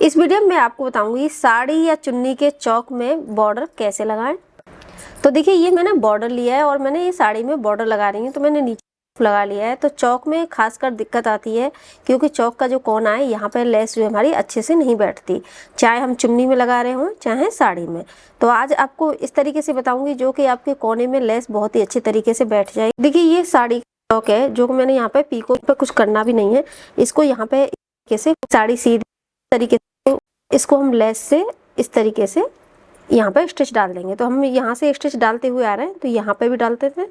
इस वीडियो में मैं आपको बताऊंगी साड़ी या चुन्नी के चौक में बॉर्डर कैसे लगाएं। तो देखिए ये मैंने बॉर्डर लिया है और मैंने ये साड़ी में बॉर्डर लगा रही हूँ, तो मैंने नीचे लगा लिया है। तो चौक में खासकर दिक्कत आती है क्योंकि चौक का जो कोना है यहाँ पर लेस जो हमारी अच्छे से नहीं बैठती, चाहे हम चुन्नी में लगा रहे हों चाहे साड़ी में। तो आज आपको इस तरीके से बताऊंगी जो कि आपके कोने में लेस बहुत ही अच्छे तरीके से बैठ जाए। देखिए ये साड़ी चौक है जो मैंने यहाँ पे पीको पे कुछ करना भी नहीं है, इसको यहाँ पे कैसे साड़ी सीधी तरीके से इसको हम लेस से इस तरीके से यहाँ पे स्टिच डाल देंगे। तो हम यहाँ से स्टिच डालते हुए आ रहे हैं, तो यहाँ पे भी डालते थे।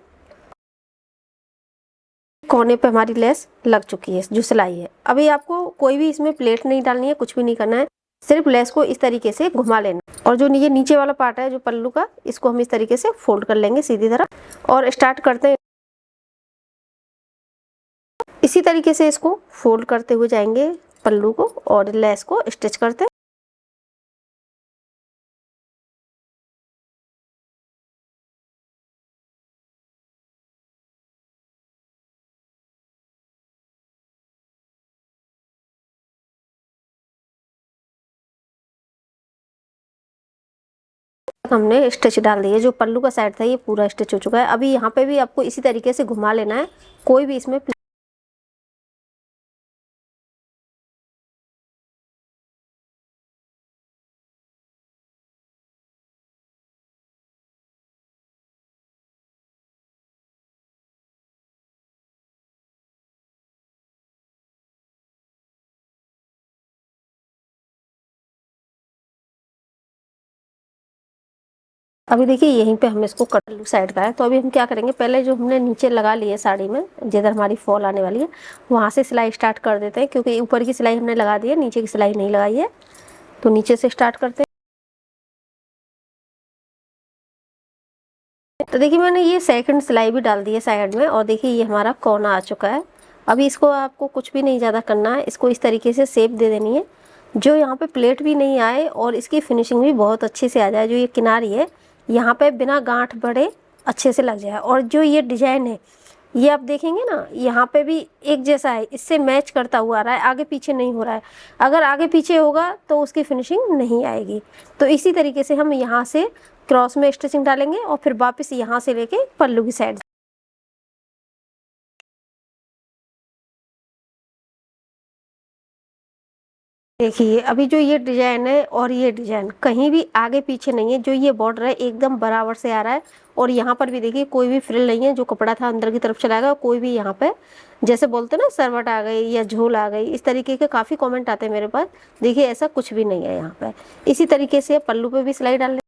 कोने पे हमारी लेस लग चुकी है, जो सिलाई है। अभी आपको कोई भी इसमें प्लेट नहीं डालनी है, कुछ भी नहीं करना है, सिर्फ लेस को इस तरीके से घुमा लेना। और जो ये नीचे वाला पार्ट है जो पल्लू का, इसको हम इस तरीके से फोल्ड कर लेंगे सीधी तरफ और स्टार्ट करते हैं। इसी तरीके से इसको फोल्ड करते हुए जाएंगे पल्लू को और लेस को स्टिच करते हैं। हमने स्टिच डाल दिए, जो पल्लू का साइड था ये पूरा स्टिच हो चुका है। अभी यहाँ पे भी आपको इसी तरीके से घुमा लेना है, कोई भी इसमें अभी देखिए यहीं पे हम इसको कट साइड का है। तो अभी हम क्या करेंगे, पहले जो हमने नीचे लगा ली है साड़ी में जिधर हमारी फॉल आने वाली है वहाँ से सिलाई स्टार्ट कर देते हैं, क्योंकि ऊपर की सिलाई हमने लगा दी है, नीचे की सिलाई नहीं लगाई है। तो नीचे से स्टार्ट करते हैं। तो देखिए मैंने ये सेकंड सिलाई भी डाल दी है साइड में, और देखिए ये हमारा कोना आ चुका है। अभी इसको आपको कुछ भी नहीं ज़्यादा करना है, इसको इस तरीके से शेप दे देनी है जो यहाँ पे प्लेट भी नहीं आए और इसकी फिनिशिंग भी बहुत अच्छे से आ जाए। जो ये किनारी है यहाँ पे बिना गांठ बड़े अच्छे से लग जाए। और जो ये डिजाइन है ये आप देखेंगे ना, यहाँ पे भी एक जैसा है, इससे मैच करता हुआ आ रहा है, आगे पीछे नहीं हो रहा है। अगर आगे पीछे होगा तो उसकी फिनिशिंग नहीं आएगी। तो इसी तरीके से हम यहाँ से क्रॉस में स्टिचिंग डालेंगे और फिर वापस यहाँ से लेके पल्लू की साइड। देखिए अभी जो ये डिजाइन है और ये डिजाइन कहीं भी आगे पीछे नहीं है, जो ये बॉर्डर है एकदम बराबर से आ रहा है। और यहाँ पर भी देखिए कोई भी फ्रिल नहीं है, जो कपड़ा था अंदर की तरफ चला गया। कोई भी यहाँ पे जैसे बोलते हैं ना सरवट आ गई या झोल आ गई, इस तरीके के काफी कमेंट आते हैं मेरे पास। देखिए ऐसा कुछ भी नहीं है यहाँ पे। इसी तरीके से पल्लू पे भी सिलाई डाल।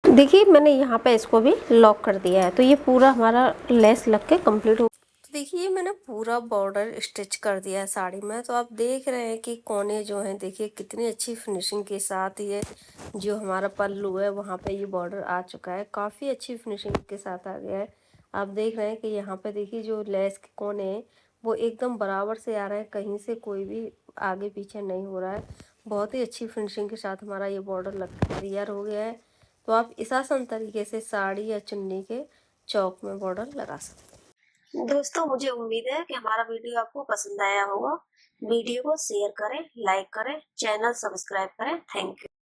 देखिए मैंने यहाँ पे इसको भी लॉक कर दिया है, तो ये पूरा हमारा लेस लग के कंप्लीट हो। तो देखिए मैंने पूरा बॉर्डर स्टिच कर दिया है साड़ी में। तो आप देख रहे हैं कि कोने जो हैं देखिए कितनी अच्छी फिनिशिंग के साथ ये जो हमारा पल्लू है वहाँ पे ये बॉर्डर आ चुका है, काफ़ी अच्छी फिनिशिंग के साथ आ गया है। आप देख रहे हैं कि यहाँ पे देखिए जो लेस के कोने हैं वो एकदम बराबर से आ रहे हैं, कहीं से कोई भी आगे पीछे नहीं हो रहा है। बहुत ही अच्छी फिनिशिंग के साथ हमारा ये बॉर्डर लग तैयार हो गया है। तो आप इस आसान तरीके से साड़ी या चुन्नी के चौक में बॉर्डर लगा सकते हैं। दोस्तों मुझे उम्मीद है कि हमारा वीडियो आपको पसंद आया होगा। वीडियो को शेयर करें, लाइक करें, चैनल सब्सक्राइब करें। Thank you.